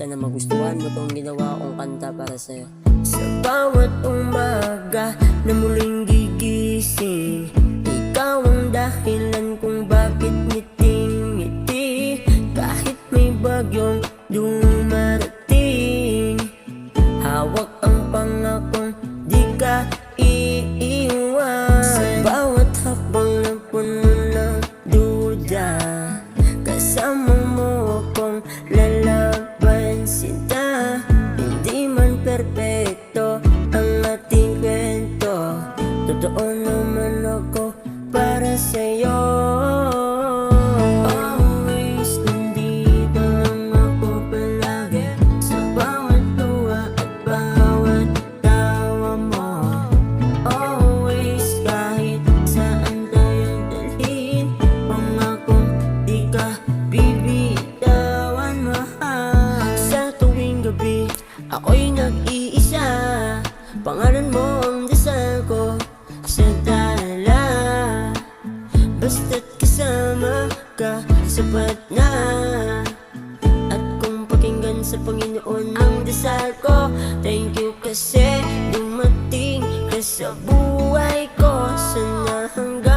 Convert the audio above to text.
Sana magustuhan mo tong ginawa kong kanta para sa'yo. Sa bawat umaga na muling gigising, ikaw ang dahilan kung bakit ngiting-ngiti. Kahit may bagyong dumarating, hawak ang pangakong di ka iiwan. Sa bawat hakbang na puno ng duda, kasama mo akong lalaban sinta. Hindi man perpekto ang ating kwento, totoo naman ako para sa'yo. Always nandito lang ako palagi, sa bawat tuwa at bawat tawa mo. Always kahit saan tayong dalhin, pangakong di ka bibitawan, mahal. Sa tuwing gabi ako'y nag-iisa, pangalan mo ang dasal ko sa dala. Basta't kasama ka, sapat na. At kung pakinggan sa Panginoon ang dasal ko, thank you kasi dumating ka sa buhay ko. Sana hanggang